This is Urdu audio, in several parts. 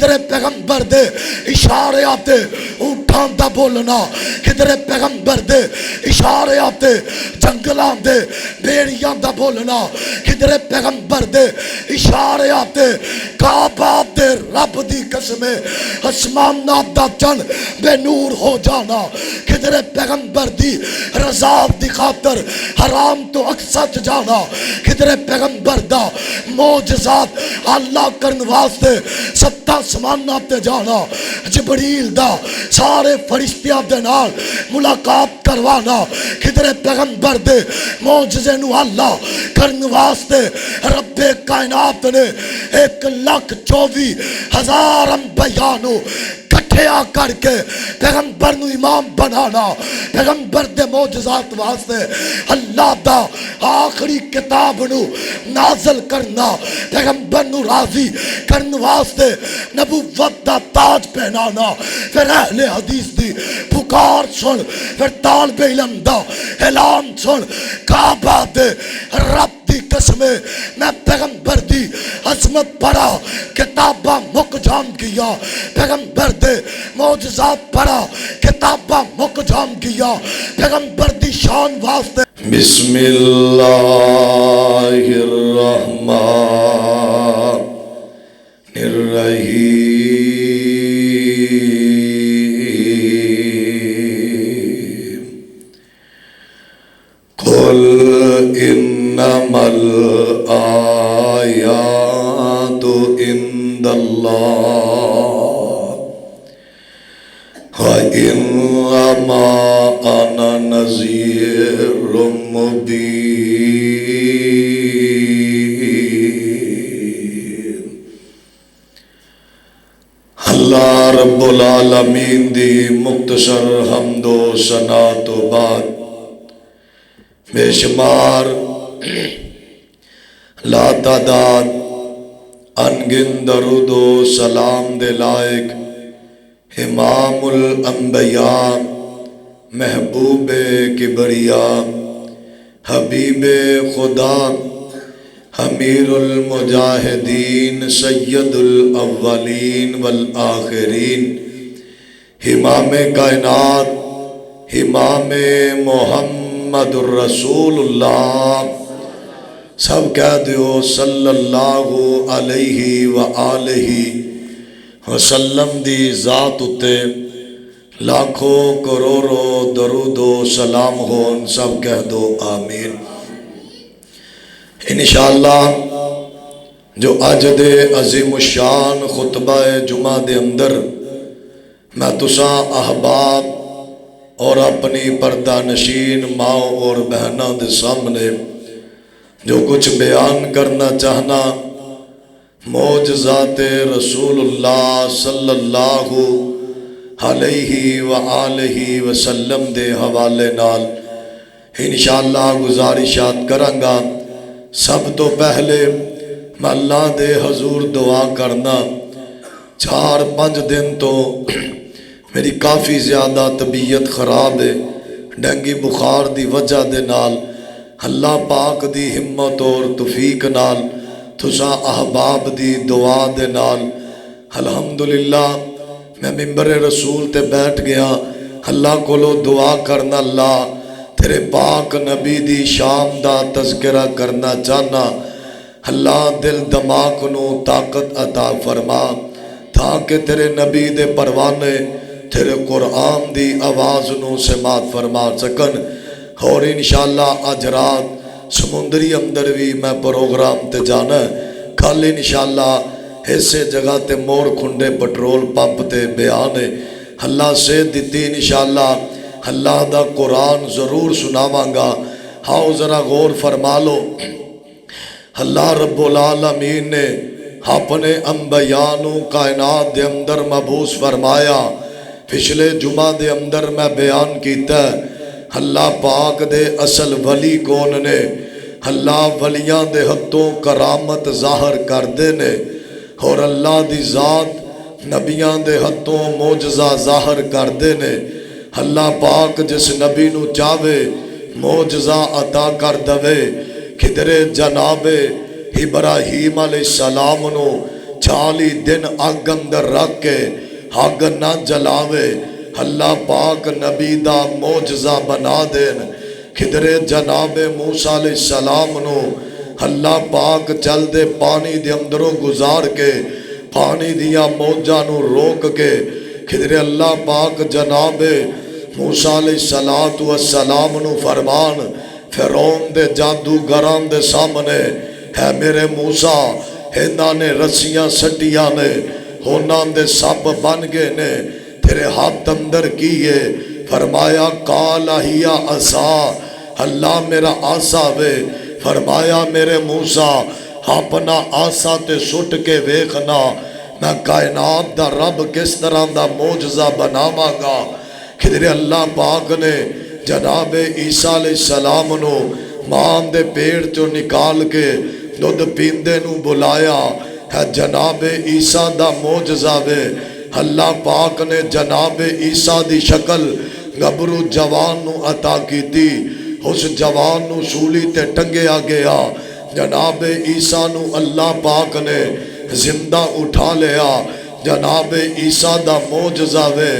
کدھر پیغمبر دے اشارے آتے اونٹاں دا بولنا، کدھر پیغمبر دے اشارے آتے جنگلاں دے بیڑیاں دا بولنا، کدھر پیغمبر دے اشارے آتے کعبہ دے رب دی قسم آسماناں دا چن بے نور ہو جانا، کدھر پیغمبر دی رضا دی خاطر حرام تو اقصی جانا، کدھر پیغمبر دا معجزات اللہ کرن واسطے ستا آسماناں تے جانا، جبریل دا سارے فرشتیاں دے نال ملاقات کروانا، کدھر پیغمبر دے معجزے نو اللہ کرن واسطے رب کائنات نے 1,24,000 انبیاء نو کٹھیا کر کے پیغمبر نو امام بنانا، پیغمبر دے معجزات واسطے اللہ دا آخری کتاب نو نازل کرنا، پیغمبر نو راضی کرن واسطے نبوت دا تاج پہنانا، پھر اہل حدیث دی پکار سن، پھر طالب علم دا اعلان سن، کعبہ دے رب دی قسم میں پیغمبر دی عظمت پڑھا کتاباں مک جان گیا، پیغمبر دے معجزات پڑھا کتاباں مک جان گیا، پیغمبر دی شان واسطے بسم اللہ الرحمن الرحیم قل انما الآیات عند اللہ وَإِنَّمَا أَنَا نَذِيرٌ مُبِينٌ۔ اللہ رب العالمین دی مختصر حمد و ثنا تو بعد بے شمار لا تعداد انگن درود و سلام دے لائق امام الانبیاء محبوب کبریاء حبیب خدا امیر المجاہدین سید الاولین والآخرین امام کائنات امام محمد الرسول اللہ سب کہہ دیو صلی اللہ علیہ وآلہ وسلم دی ذات اتے لاکھوں کروڑوں درود و سلام ہون، سب کہہ دو آمین۔ انشاءاللہ جو اج دے عظیم الشان خطبہ جمعہ دے اندر میں تساں احباب اور اپنی پردہ نشین ماں اور بہنوں دے سامنے جو کچھ بیان کرنا چاہنا معجزات رسول اللہ صلی اللہ علیہ وآلہ وسلم دے حوالے نال انشاءاللہ گزارشات کرانگا۔ سب تو پہلے میں اللہ دے حضور دعا کرنا، 4-5 دن تو میری کافی زیادہ طبیعت خراب ہے، ڈینگی بخار دی وجہ دے نال اللہ پاک دی ہمت اور توفیق نال تساں احباب دی دعا دے نال الحمدللہ میں ممبر رسول تے بیٹھ گیا، اللہ کولو دعا کرنا اللہ تیرے پاک نبی دی شان دا تذکرہ کرنا چاہنا، اللہ دل دماغ نو طاقت عطا فرما تاکہ تیرے نبی دے پروانے تیرے قرآن دی آواز نو سماعت فرما سکن، اور انشاءاللہ آج رات سمندری اندر بھی میں پروگرام تے جانا، کل انشاءاللہ ایسے جگہ تے موڑ کھنڈے پٹرول پمپ تے بیانے اللہ سے دیتی انشاءاللہ اللہ دا قرآن ضرور سناوانگا۔ ہاؤ ذرا غور فرما لو، اللہ رب العالمین نے اپنے انبیاء نو کائنات دے اندر مبعوث فرمایا، پچھلے جمعہ دے اندر میں بیان کیتا ہے اللہ پاک دے اصل ولی کون نے، اللہ ولیاں دے ہتھوں کرامت ظاہر کر دے نے، اور اللہ دی ذات نبیاں دے ہتھوں معجزہ ظاہر کر دے نے، اللہ پاک جس نبی نو چاہے معجزہ عطا کر دوے، کدھر جناب ابراہیم علیہ السلام نو 40 دن اگ اندر رکھ کے اگ نہ جلاوے اللہ پاک نبی دا معجزہ بنا دین کدرے جناب موسیٰ علیہ السلام نو اللہ پاک چل دے پانی دے اندروں گزار کے پانی دیا موجہ نو روک کے کدرے اللہ پاک جناب موسیٰ علیہ السلام نو فرمان فرعون دے جادوگران دے سامنے ہے میرے موسیٰ ہنہ نے رسیاں سٹیاں نے ہونا دے سب بن گئے نے تیرے ہاتھ اندر کیے فرمایا کالا ہیا عصا اللہ میرا آسا وے فرمایا میرے موسیٰ اپنا آسا تے سٹ کے ویکھنا میں کائنات دا رب کس طرح دا معجزہ بناواں گا کدھر اللہ پاک نے جناب عیسیٰ علیہ السلام نو ماں دے پیڑ چو نکال کے دودھ پیندے نو بلایا ہے جناب عیسیٰ دا معجزہ وے اللہ پاک نے جناب عیسیٰ دی شکل گبرو جوان نو عطا کی تھی اس جوان نو سولی تے ٹنگیا گیا جناب عیسیٰ نو اللہ پاک نے زندہ اٹھا لیا جناب عیسیٰ دا معجزہ وے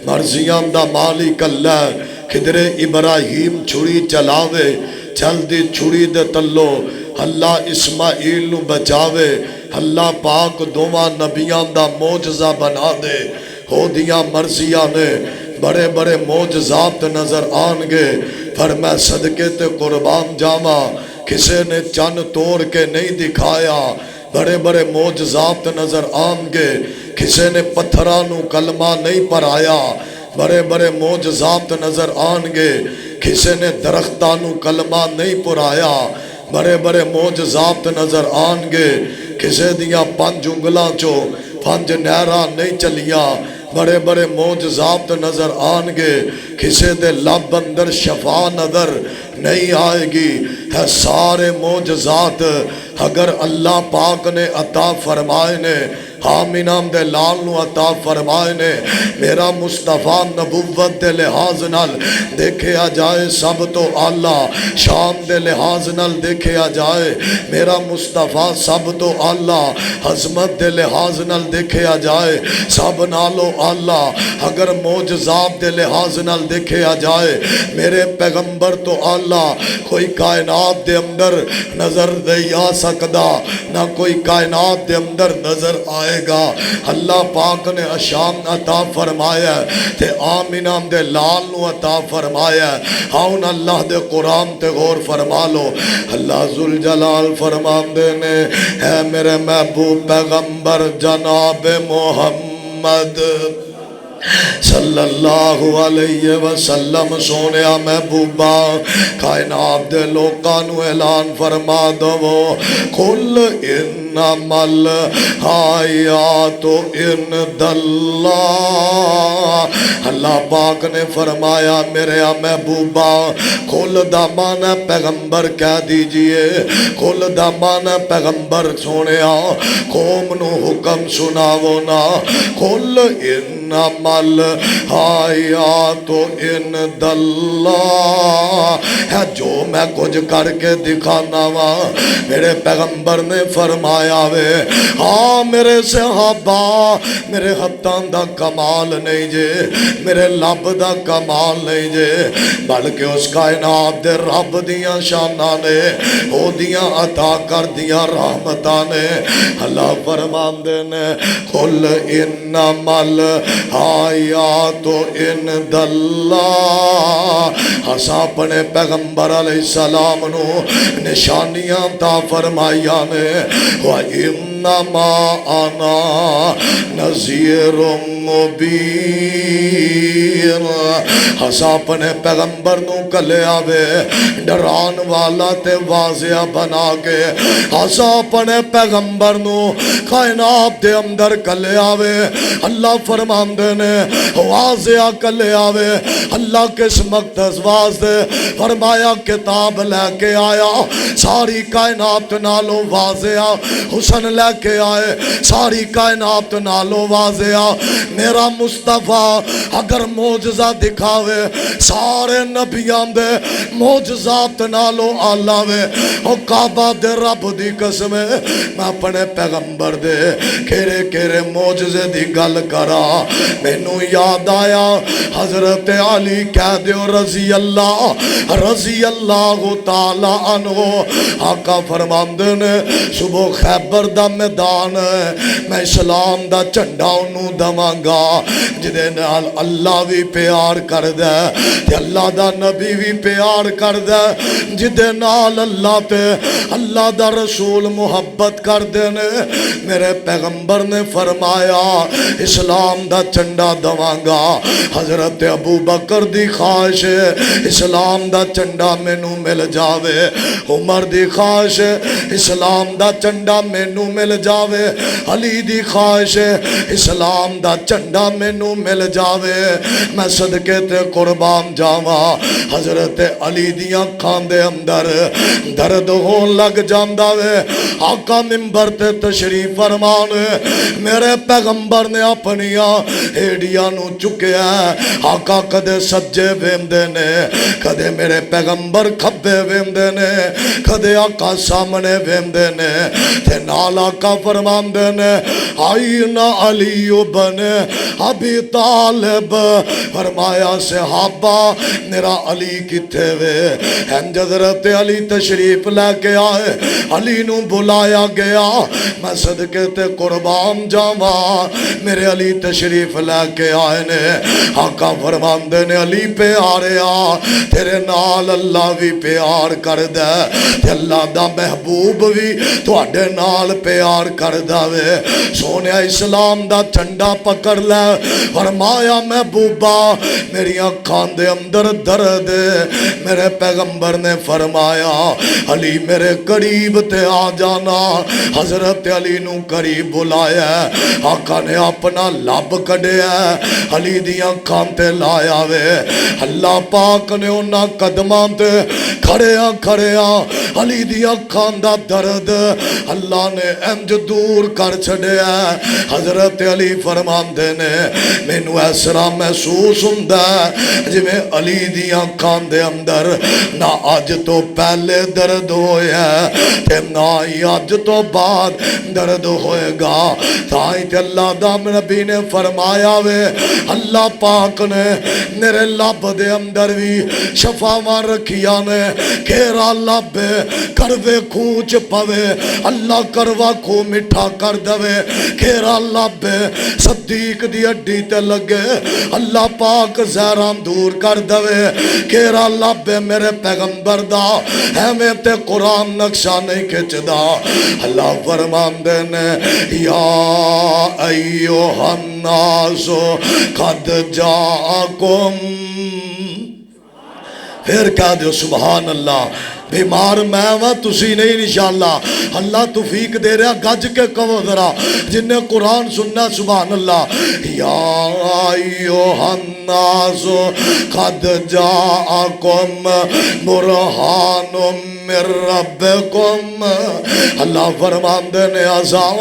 مرضیاں دا مالک اللہ کدرے ابراہیم چھڑی چلاوے چل دی چھڑی دے تلو اللہ اسماعیل نو بچاوے اللہ پاک دوواں نبیاں دا معجزہ بنا دے ہو دیا مرضیاں نے بڑے بڑے معجزات نظر آن گے پر میں صدقے تے قربان جاما کسے نے چن توڑ کے نہیں دکھایا بڑے بڑے معجزات نظر آن گے کسے نے پتھرانو کلمہ نہیں پڑھایا بڑے بڑے معجزات نظر آن گے کسے نے درختانو کلمہ نہیں پڑھایا بڑے بڑے معجزات نظر آن گے کسے دیا 5 انگلاں چو 5 نہراں نہیں چلیا بڑے بڑے معجزات نظر آن گے کسے دے لب اندر شفا نظر نہیں آئے گی ہے سارے معجزات اگر اللہ پاک نے عطا فرمائے نے آمینہ دے لال نو عطا فرمائے نے میرا مصطفیٰ نبوت دے لحاظ نال دیکھے آ جائے سب تو اللہ شان دے لحاظ نال دیکھے آ جائے میرا مصطفیٰ سب تو اللہ عظمت دے لحاظ نال دیکھے آ جائے سب نالو اللہ اگر معجزات دے لحاظ نال دیکھے آ جائے میرے پیغمبر تو اللہ کوئی کائنات دے اندر نظر نہیں آ سکدا نہ کوئی کائنات دے اندر نظر آئے گا اللہ پاک نے اشام عطا فرمایا تے آمینہ دے لال نو عطا فرمایا آؤن اللہ دے قرآن تے غور فرما لو اللہ ذوالجلال فرمان دے نے اے میرے محبوب پیغمبر جناب محمد صلی اللہ علیہ وسلم سونیا محبوبہ کائنات دے لوکانو اعلان فرما دو کل انما الحیات عند اللہ اللہ پاک نے فرمایا میرے محبوبہ کل دا معنی پیغمبر کہہ دیجئے کل دا معنی پیغمبر سونیا قوم نو حکم سناو نا کل انما الحیات عند اللہ ہے جو میں کچھ کر کے دکھانا وا میرے پیغمبر نے فرمایا وے ہاں میرے صحابہ میرے ہتھاں دا کمال نہیں جے میرے لب دا کمال نہیں جے بلکہ اس کائنات دے رب دیاں شاناں نے او دیاں عطا کر دیاں رحمتاں نے اللہ فرماندے نے قل انما الحیات عند اللہ ہسا اپنے پیغمبر علیہ السلام نو نشانیاں تا فرمائیاں نے وَإِنَّمَا أَنَا نَذِيرٌ مُبِينٌ ہسا اپنے پیغمبر نو کلے آوے ڈران والا تے واضح بنا کے ہسا اپنے پیغمبر نو کائنات دے اندر کلے آوے اللہ فرماندے نے واضح کلے آوے اللہ کس مقدس واسطے فرمایا کتاب لے کے آیا ساری کائنات نالو واضح حسن لے لے کے آئے ساری کائنات نالو واضح میرا مصطفیٰ اگر معجزہ دکھاوے سارے نبیاں دے معجزات نالو آلہ وے او کعبہ دے رب دی قسم میں اپنے پیغمبر دے کیرے کیرے معجزے دی گل کرا مینوں یاد آیا حضرت علی کہہ دیو رضی اللہ تعالی عنہ آقا فرماندے نے صبح خیبر دا میدان میں اسلام دا جھنڈا انہوں دواں گا جدے نال اللہ بھی پیار کر دے تے اللہ دا نبی بھی پیار کر دے جدے نال اللہ تے اللہ دا رسول محبت کر دے نے میرے پیغمبر نے فرمایا اسلام دا جھنڈا دواں گا حضرت ابو بکر دی خواہش اسلام دا جھنڈا مینوں مل جاوے عمر دی خواہش اسلام دا جھنڈا مینوں مل جاوے علی دی خواہش اسلام دا جھنڈا مینوں مل جاوے میں صدقے تے قربان جاواں حضرت علی دیاں کھان دے اندر درد ہون لگ جاندا وے آقا منبر تے تشریف فرمان میرے پیغمبر نے اپنیاں ایڈیاں نو چکیا آقا کدے سجے ویندے نے کدے میرے پیغمبر کھبے ویندے نے کدے آقا سامنے ویندے نے تے نال آقا فرماندے نے آئینا علی بن ابی طالب فرمایا صحابہ میرا علی کتے وے حضرت علی تشریف لے کے آئے علی نو بلایا گیا میں صدقے تے قربان جاواں میرے علی تشریف لے کے آئے نے آقا فرماندے نے علی پیاریا تیرے نال اللہ بھی پیار کر دے تے اللہ دا محبوب بھی تواڈے نال پیار کر دے سونے اسلام دا جھنڈا پکڑ لے فرمایا محبوبہ میری اکھاں دے اندر درد میرے پیغمبر نے فرمایا علی میرے قریب تے آ جانا حضرت علی نو قریب بلایا آقا نے اپنا لب کڈیا علی دیاں کھان تے لایا وے اللہ پاک نے انہاں قدماں تے کھڑیاں علی دیاں کھان دا درد اللہ نے انج دور کر چھڑیا حضرت علی فرماندے نے مینوں اس طرح محسوس ہوندا جی میں علی دیاں کھان دے اندر نہ اج تو پہلے درد ہویا تے نہ ہی اج تو بعد درد ہوئے گا تائیں تے اللہ دا نبی نے فرمایا وے اللہ پاک نے میرے لب دے اندر بھی شفاواں رکھیاں نے کیرا لب کروے کھوچ پوے اللہ کروا کھو مٹھا کر دوے کیرا لب صدیق دی ہڈی تے لگے اللہ پاک زہران دور کر دوے کیرا لب میرے پیغمبر دا ہمیں تے قرآن نقشہ نہیں کھچدا اللہ فرماندے نے یا ایوہ الناس قد جاکم پھر کہہ دیو سبحان اللہ بیمار میں وا تسی نہیں انشاءاللہ اللہ توفیق دے رہا گج کے کہو ذرا جن نے قرآن سننا سبحان اللہ یا ایوہ الناس قد جاءکم برہان من ربکم اللہ فرماندے نے آزام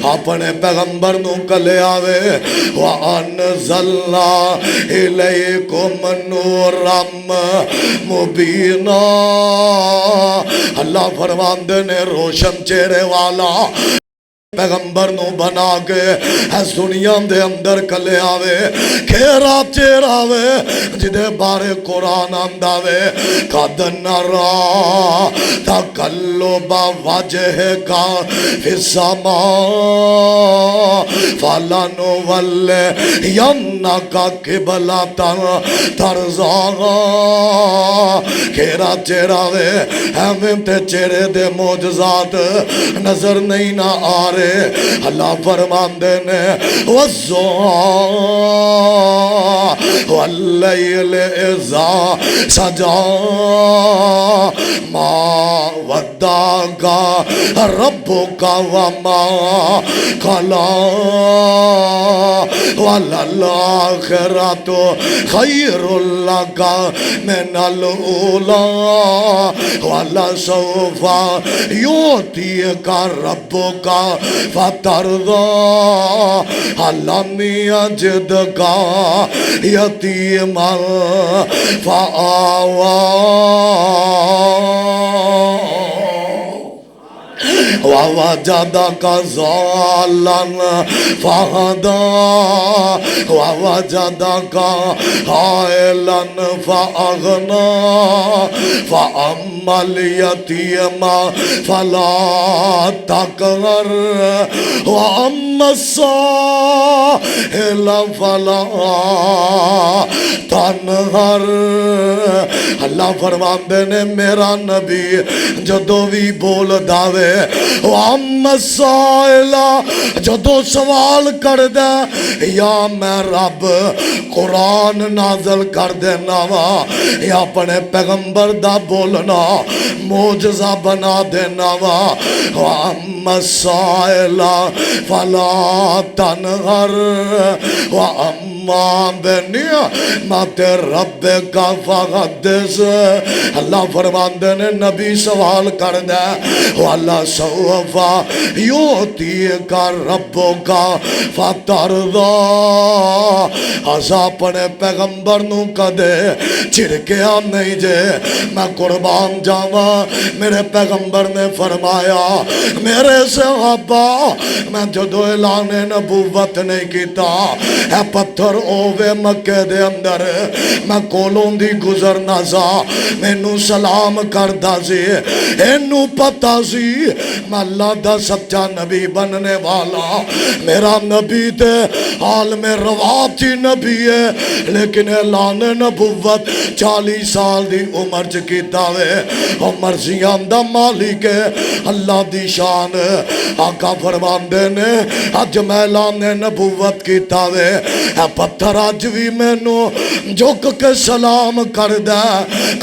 اپنے پیغمبر نو کلے آوے وَأَنزَلْنَا إِلَيْكُمْ نُورًا مُبِينًا اللہ فرماندے نے روشن چہرے والا پیغمبر نو بنا کے اس دنیا دے اندر کلے آوے کھیرا چہرہ آوے جدے بارے قرآن آنداوے قد نرا تقلب وجہک فی السماء فلنولینک قبلۃ ترضاها کھیرا چہرہ آوے ہمیں تے چہرے دے معجزات نظر نہیں نہ آ رہے اللہ فرماندے نے واللیل اذا سجا ما ودعک ربک وما قلا وَلَلْآخِرَةُ خَيْرٌ لَكَ مِنَ الْأُولَى وَلَسَوْفَ يُؤْتِيكَ رَبُّكَ فَتَرْضَى أَلَمْ يَجِدْكَ يَتِيمًا فَآوَى وَوَجَدَكَ ضَالًّا فَهَدَى وَوَجَدَكَ عَائِلًا فَأَغْنَى فَأَمَّا الْيَتِيمَ فَلَا تَقْهَرْ وَأَمَّا السَّائِلَ فَلَا تَنْهَرْ اللہ فرماندے نے میرا نبی جدو بھی بول داوے وَأَمَّا السَّائِلَ جدو سوال کر دے یا میں رب قرآن نازل کر دینا وا یا اپنے پیغمبر دا بولنا معجزہ بنا دینا وا وَأَمَّا السَّائِلَ فَلَا تَنْهَرْ وَأَمَّا بِنِعْمَتِ رَبِّكَ فَحَدِّثْ اللہ فرماندے نے نبی سوال کر دے وَلَا سَوْفَ يُؤْتِيكَ رَبُّكَ فَتَرْضَى اسا اپنے پیغمبر نو کدے چھڑکیا نہیں جے میں قربان جاواں میرے پیغمبر نے فرمایا میرے صحابہ میں جدو اعلان نبوت نہیں کیتا اے پتھر اوے مکے دے اندر میں کولوں دی گزرنا سا مینوں سلام کردا سی اینو پتہ سی میں اللہ دا سچا نبی بننے والا میرا نبی تے عالم روایتی نبی ہے لیکن اعلان نبوت 40 سال دی عمر چ کیتا وے عمر زیان دا مالک ہے اللہ دی شان آقا فرماندے نے اج میں اعلان نبوت کیتا وے اے پتھر اج وی مینوں جھک کے سلام کر دے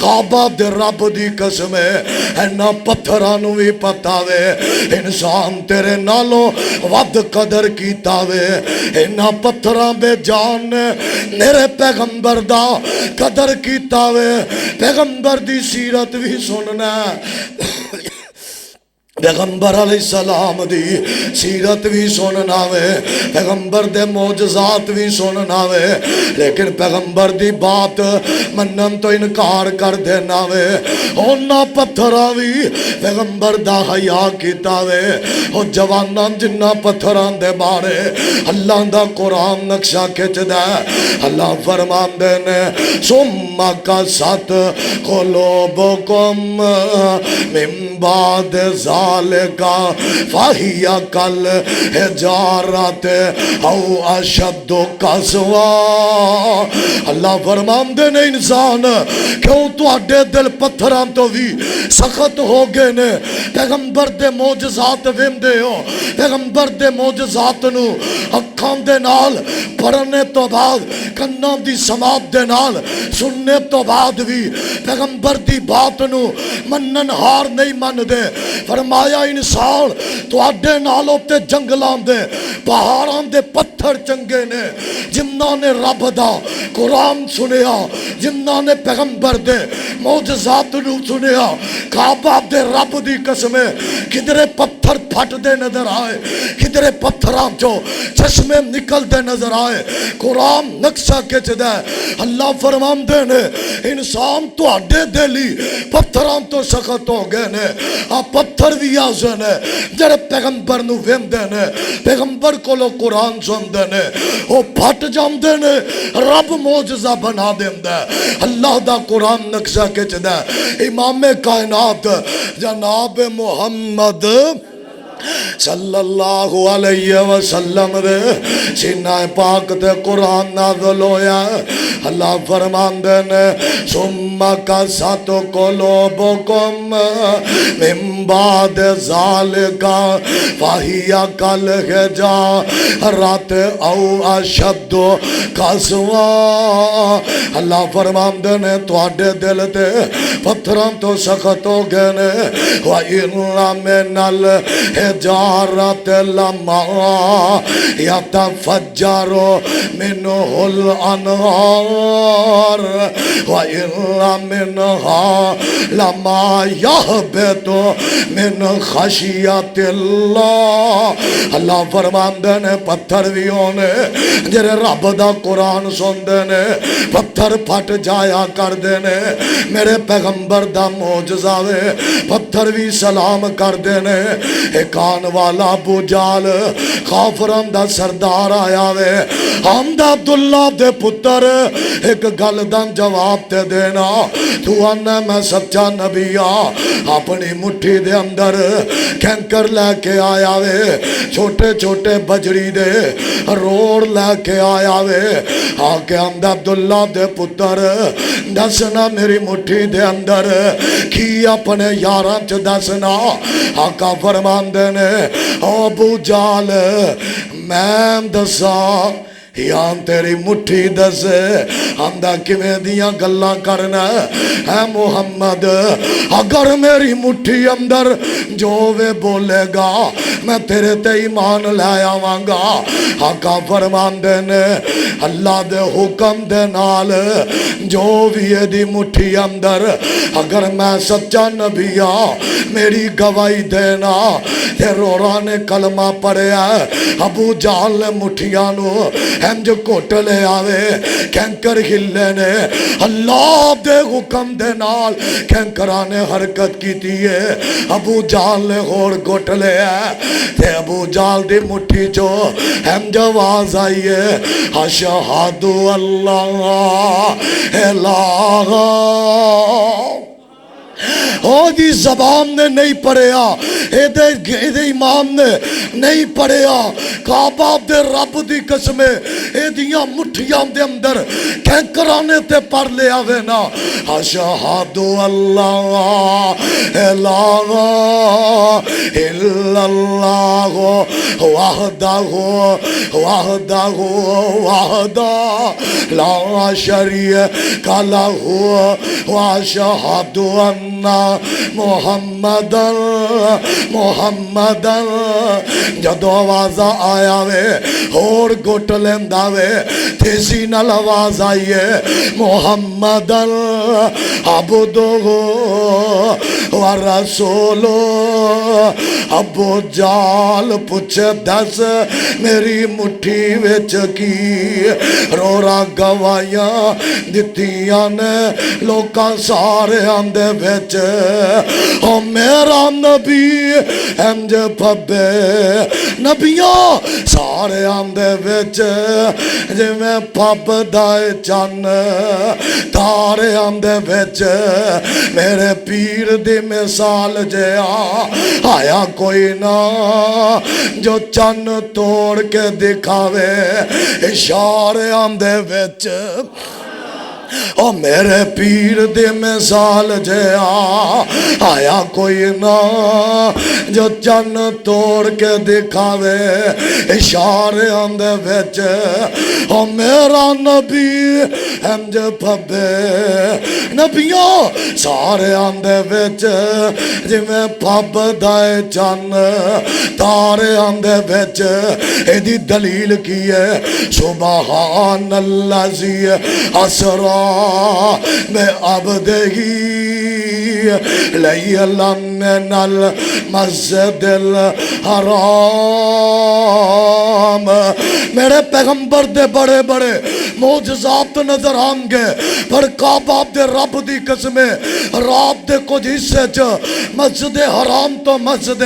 کعبہ دے رب دی قسم اینا پتھراں نوں وی پتہ وے انسان تیرے نالوں ود قدر کیتا وے اینا پتھراں بے جان نے میرے پیغمبر دا قدر کیتا وے پیغمبر دی سیرت بھی سننا پیغمبر علیہ السلام دی سیرت بھی سننا وے پیغمبر دے معجزات بھی سننا وے لیکن پیغمبر دی بات منن تو انکار کر دینا وے اونا پتھرا بھی پیغمبر دا حیا کیتا وے او جواناں جنہ پتھران دے بارے اللہ دا قرآن نقشہ کھچ دے اللہ فرمان دے نے ثم قست قلوبکم من بعد ذالکا فہی کل حجارت او اشد قسوا اللہ فرمان دے نے انسان کیوں تو اڈے دل پتھران تو بھی سخت ہو گئے نے پیغمبر دے معجزات ویندے ہو پیغمبر دے معجزات نو اکھاں دے نال پڑھنے تو بعد کناں دی سماعت دے نال سننے تو بعد بھی پیغمبر دی بات نو منن ہار نہیں من دے فرمایا انسان تو اڈے نالوں تے جنگلاں دے پہاڑاں دے پتھر چنگے نے جنہاں نے رب دا قرآن سنیا جنہاں نے پیغمبر دے معجزات نو سنیا کعبہ دے رب دی قسم کدرے پتھر پھٹ دے نظر آئے کدرے پتھراں چو چشمے نکل دے نظر آئے قرآن نقشہ کچ دے اللہ فرمان دے نے انسان تو اڈے دلی پتھراں تو سخت ہو گئے نے پتھر بھی آزے نے جڑے پیغمبر نو ویندے نے پیغمبر کو لو قرآن سن دے نے وہ پھٹ جام دے نے رب معجزہ بنا دے اللہ دا قرآن نقشہ کچ دے امام کائنات جناب محمد صلی اللہ علیہ وسلم دے سینہ پاک تے قرآن نازل ہویا اللہ فرمان دے نے ثم قست قلوبکم من بعد ذالک فہی کالحجارۃ او اشد قسوا اللہ فرمان دے نے تواڈے دل تے پتھراں تو سخت ہو گئے نے وَإِنَّ مِنَ الحجارة لما يتفجر منه الأنهار وإن منها لما يهبط من خشية الله اللہ فرماندے نے پتھر بھی ہونے جڑے رب دا قرآن سندے نے پتھر پھٹ جایا کر دینے میرے پیغمبر دا معجزہ وے پتھر بھی سلام کر دینے ایک آن والا ابو جال خافرم دا سردار آیا وے حمد عبداللہ دے پتر ایک گل دا جواب تے دینا تو آنا میں سچا نبی اپنی مٹھی دے اندر کینکر لے کے آیا وے چھوٹے چھوٹے بجری دے روڑ لے کے آیا وے آکے حمد عبداللہ دے پتر دسنا میری مٹھی دے اندر کی اپنے یاراں چ دسنا آقا فرمان دینے ابو جال میں دسا یا تیری مٹھی دسے ہمدہ کمیں دیاں گلاں کرنا ہے محمد اگر میری مٹھی اندر جو وہ بولے گا میں تیرے تے ایمان لے آواں گا آقا فرمان دینے اللہ دے حکم دے نال جو بھی دی مٹھی اندر اگر میں سچا نبی میری گواہی دینا تے روڑا نے کلمہ پڑھے ابو جال نے مٹھیانو ہم جو کوٹ لے آوے کینکر ہلے نے اللہ دے حکم دے نال کینکرانے حرکت کی تیئے ابو جال نے غور کوٹ لے تے ابو جال دی مٹھی جو ہم جو آواز آئیے اشہد اللہ الہ او دی زبان نے نہیں پڑھیا ایدے امام نے نہیں پڑھیا کعبہ دے رب دی قسمے ایدیاں مٹھیاں دے اندر کینکرانے تے پڑھ لے آوے نا اشہد اللہ الہ الا اللہ وحدہ وحدہ وحدہ لا شریک لہ واشہد ان محمد جدو آواز آیا وے اور گھٹ لیندہ وے تیزی نال آواز آئیے محمد عبدہ ورسولہ ابو جال پوچھے دس میری مٹھی وچ کی رورا گوائیاں دتیاں نے لوکاں سارے آندے وچ او میرا نبی امج پبے نبیوں سارے آندے وچ جے میں پب دائے چن تارے آندے وچ میرے پیر دی مثال جے آیا کوئی نہ جو چن توڑ کے دکھاوے اشارے آندے وچ او میرے پیر دے مثال جے آیا کوئی نہ جو چن توڑ کے دکھاوے اشارے آندے وچ او میرا نبی ہمج پھبے نبیوں سارے آندے وچ جی میں پھب دائے چن تارے آندے وچ ایدی دلیل کی ہے سبحان اللہ زی اسرا میں عبدہی لیلا من المسجد الحرام میرے پیغمبر دے بڑے بڑے معجزات نظر آن گے پر کعبہ دے رب دی قسمیں رات دے کچھ حصے چ مسجد حرام تو مسجد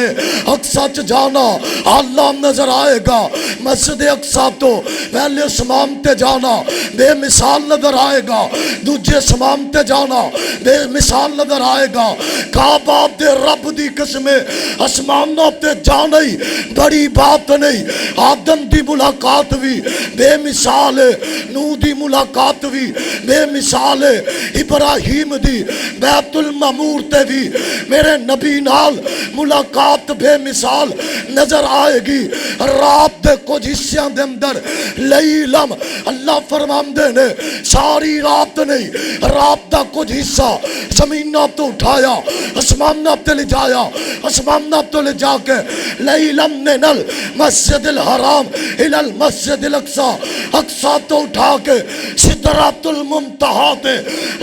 اقصی چ جانا اللہ نظر آئے گا مسجد اقصی تو پہلے اسمام تے جانا بے مثال نظر آئے گا دوجے اسمام تے جانا بے مثال نظر آئے گا کعبہ دے رب دی قسمیں اسمانوں تے جانا ہی بڑی بات نہیں آدم دی ملاقات بھی بے مثال ہے، نوح دی ملاقات بھی بے مثال ہے، ابراہیم دی بیت المعمور تے بھی میرے نبی نال ملاقات بے مثال نظر آئے گی۔ رات دے کچھ حصیاں دے اندر لیلم اللہ فرماندے نے ساری رات نہیں، رات دا کچھ حصہ زمیناں تو اٹھایا، اسماناں تے لے جایا، اسماناں تو لے جا کے لیلم نے نل مسجد الحرام الى المسجد الاقصی، اقصی تو اٹھا کے سدرۃ المنتہا تے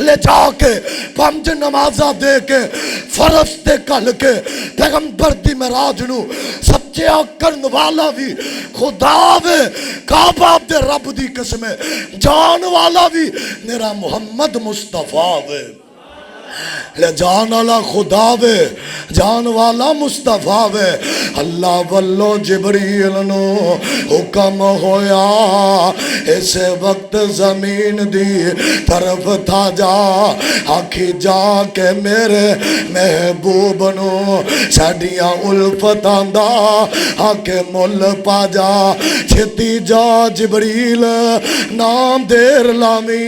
لے جا کے 5 نمازاں دے کے فرض تے کل کے پیغمبر دی معراج نو سچیا کرن والا بھی خدا وے، کعبہ دے رب دی قسم ہے، جان والا بھی میرا محمد مصطفیٰ وے، لے جان والا خدا وے، جان والا مصطفیٰ وے۔ اللہ والو جبریل نو حکم ہویا اس وقت زمین دی طرف تھا جا، آکھی جا کے میرے محبوب نو ساڈیاں الفتاں دا آکے مل پا جا، چھتی جا جبریل نام دیر لامی،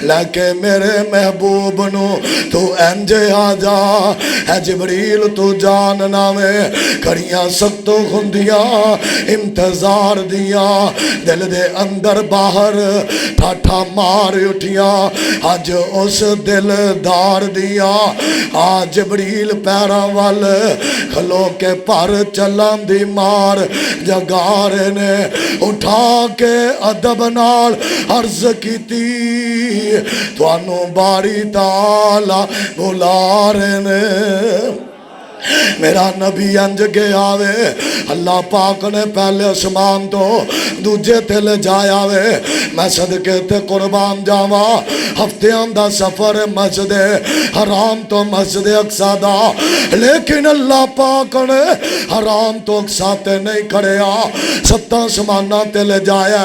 لیکے میرے محبوب نو تو انجے آ جا، اے جبریل تو جان نامے کڑیاں سختو خندیاں انتظار دیاں، دل دے اندر باہر ٹھاٹھا مار اٹھیاں، آج اس دل دار دیاں، آج جبریل پیراں وال کھلو کے پر چلان دی مار جگارے نے اٹھا کے ادب نال عرض کیتی، توانو باری تالا بلا رہے نے۔ میرا نبی انج گیا وے، اللہ پاک نے پہلے اسمان تو دوجے تے لے جایا وے، میں صدقے تے قربان جاواں، ہفتیاں دا سفر مسجد حرام تو مسجد اقصی دا، لیکن اللہ پاک نے حرام تو اقصی تے نہیں کھڑیا، 7 آسماناں تے لے جایا،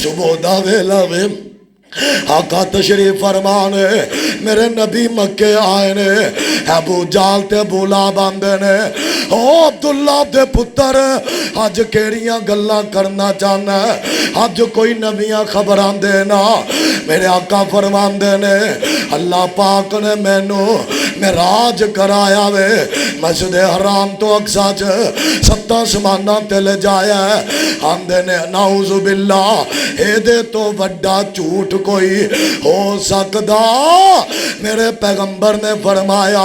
صبح دا ویلا وے، آقا تشریف فرمانے، میرے نبی مکے آئے نے، ابو جال تے ابو لہب آندے نے، او عبداللہ دے پتر آج کیڑیاں گلاں کرنا چاہنا ہے، آج کوئی نبیاں خبران دینا، میرے آقا فرماندے نے اللہ پاک نے مینو معراج کرایا وے، مسجد حرام تو اقصی 7 آسماناں تے لے جایا ہے، آندے نے نعوذ باللہ اے دے تو وڈا جھوٹ کوئی ہو سکدا، میرے پیغمبر نے فرمایا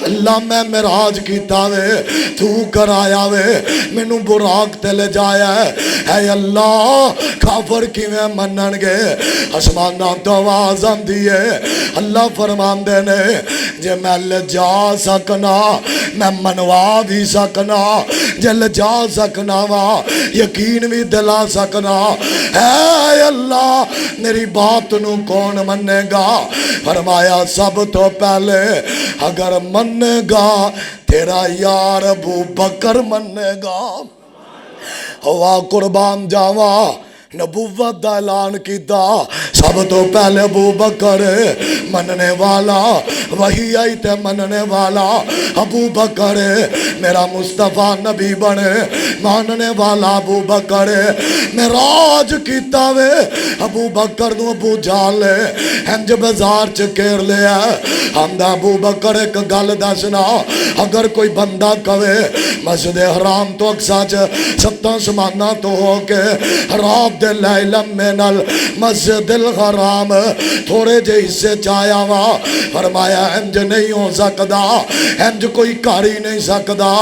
اللہ میں معراج کیتا وے، تو کرایا وے، مینوں براق تے لے جایا ہے، اے اللہ کافر کیویں منن گے، آسماناں تو آواز آندی ہے، اللہ فرماندے نے جے میں لے جا سکنا میں منوا بھی سکنا، جے لے جا سکنا وا یقین بھی دلا سکنا، اے اللہ میری بات نو کون منے گا، فرمایا سب تو پہلے اگر منے گا تیرا یار ابو بکر منے گا، ہوا قربان جاوا نبوت دا اعلان کیتا، سب تو پہلے ابو بکر مننے والا، وہی آئی تے مننے والا ابو بکر، میرا مصطفیٰ نبی بنے ماننے والا ابو بکر، معراج کیتا وے ابو بکر نو ابو جال ہنج بازار چکیر لیا، ہمدا ابو بکر ایک گل دسنا، اگر کوئی بندہ کہے مسجد حرام تو اقصی 7 آسماناں تو ہو کے رات دے لیلم میں نل مسجد الحرام تھوڑے جے حصے چایا وا، فرمایا انج نہیں ہو سکدا، انج کوئی کر ہی نہیں سکدا،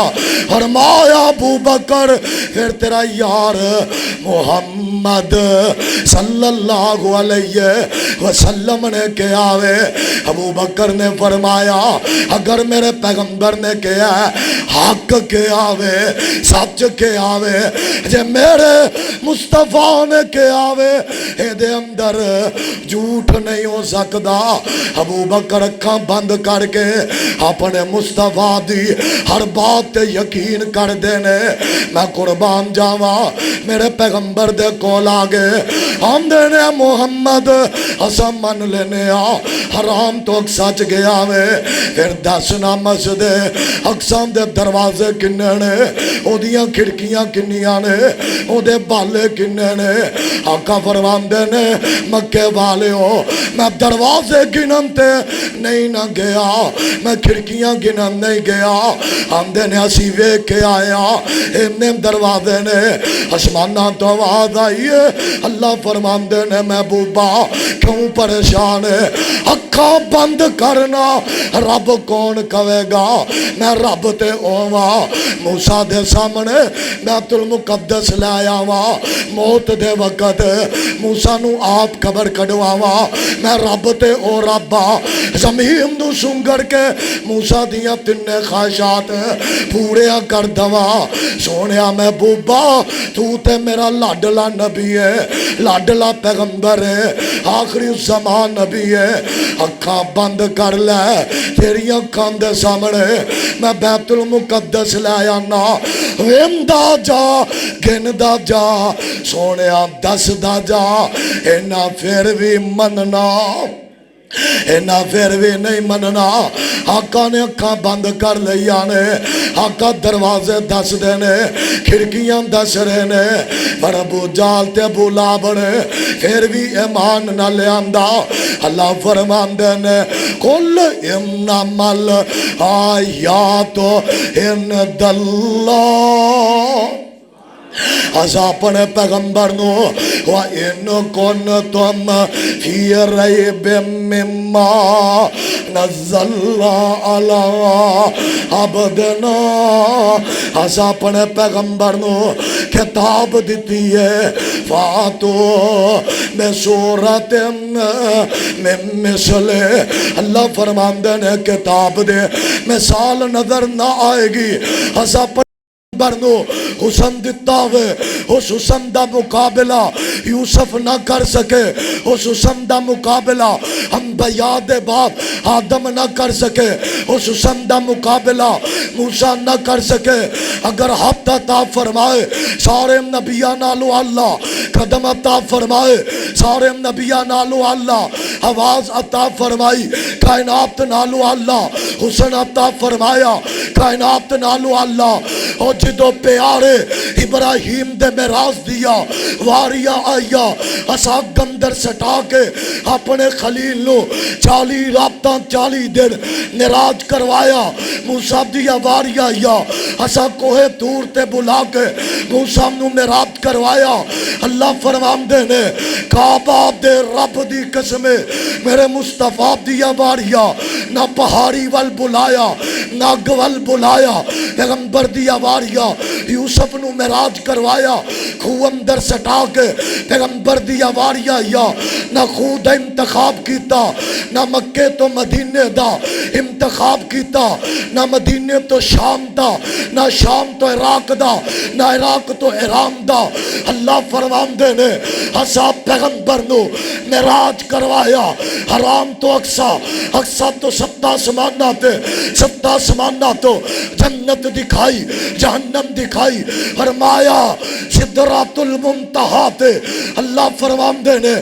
فرمایا ابو بکر پھر تیرا یار محمد صلی اللہ علیہ وسلم نے کیا وے، ابو بکر نے فرمایا اگر میرے پیغمبر نے کیا حق کیا وے، سچ کیا وے، جے میرے مصطفیٰ نے کیا وے، اے دے اندر جھوٹ نہیں ہو سکدا، ابو بکر اکھاں بند کر کے اپنے مصطفیٰ دی ہر بات تے یقین کر دینے، میں قربان جاواں میرے پیغمبر دے کول آگے آندے نے محمد اساں من لینے حرام تو اقصی گیا وے، پھر دسنا مسجد اقصی دے دروازے کنے نے اودیاں کھڑکیاں کنیاں نے اودے بالے کنے نے آقا فرماندے نے مکے والیو میں دروازے گنن تے نہیں نہ گیا میں کھڑکیاں گنن نہیں گیا آمدے نے اسی ویکھ کے آیا انہیں دروازے نے آسمانہ تو آواز آئی ہے اللہ فرماندے نے محبوبہ کیوں پریشان ہے اکھاں بند کرنا رب کون کہے گا میں رب تے اوواں موسیٰ دے سامنے بیت المقدس لے آواں موت دے وقت موسیٰ نو آپ قبر کڈواواں میں رب تے او ربا زمین نو سنگڑ کے موسیٰ دیاں تنے خواہشات پوریا کر دوا سونیا محبوبہ تو تے میرا لاڈلا نبی ہے لاڈلا پیغمبر ہے آخری زمان نبی ہے اکھاں بند کر لے تیری اکھاں دے سامنے میں بیت المقدس لے آنا ویندا جا گندا جا سونیا دسدا جا اینا پھر بھی مننا اینا پھر بھی نہیں مننا آقا نے اکھاں بند کر لیا نے آقا دروازے دس دینے کھڑکیاں دس رہنے پر ابو جال تے ابو لہب نے پھر بھی ایمان نہ لے آندا اللہ فرمان دینے کل انمل آیات عند اللہ اسا اپنے پیغمبر نو وَإِن كُنتُمْ فِي رَيْبٍ مِّمَّا نَزَّلْنَا عَلَىٰ عَبْدِنَا اسا اپنے پیغمبر نو کتاب دیتی ہے فَاتُوا بِسُورَةٍ مِّن مِّثْلِهِ اللہ فرماندے نے کتاب دے مثال نظر نہ آئے گی اسا برنو حسن دیتا ہوئے اس حسن دا مقابلہ یوسف نہ کر سکے اس حسن دا مقابلہ انبیاء دے باپ آدم نہ کر سکے اس حسن دا مقابلہ موسیٰ نہ کر سکے اگر حد عطا فرمائے سارے نبیاں نالو اللہ قدم عطا فرمائے سارے نبیاں نالو اللہ آواز عطا فرمائی کائنات نالو اللہ حسن عطا فرمایا کائنات نالو اللہ اور جدو پیارے ابراہیم دے میراث دیا واریا آیا اسا گندر سٹا کے اپنے خلیل نو 40 رابطہ 40 دن نراج کروایا موسیٰ دیا واریا آیا اسا کوہ دور تے بلا کے موسیٰ نو میراج کروایا اللہ فرمان دینے کعبہ دے رب دی قسمے میرے مصطفیٰ دیا واریا نہ پہاڑی وال بلایا نہ گول بلایا پیغمبر دیا واریا یوسف نو معراج کروایا خو اندر سٹا کے پیغمبر دیا واریا یا نہ خود انتخاب کیتا نہ مکے تو مدینے دا انتخاب کیتا نہ مدینے تو شام دا نہ شام تو عراق دا نہ عراق تو ایران دا اللہ فرمان دینے اسا پیغمبر نو معراج کروایا حرام تو اقصا تو 7 آسمانہ تے 7 آسمانہ تو جنت دکھائی جہنم دکھائی فرمایا سدرات المنتہا تے اللہ فرمان دینے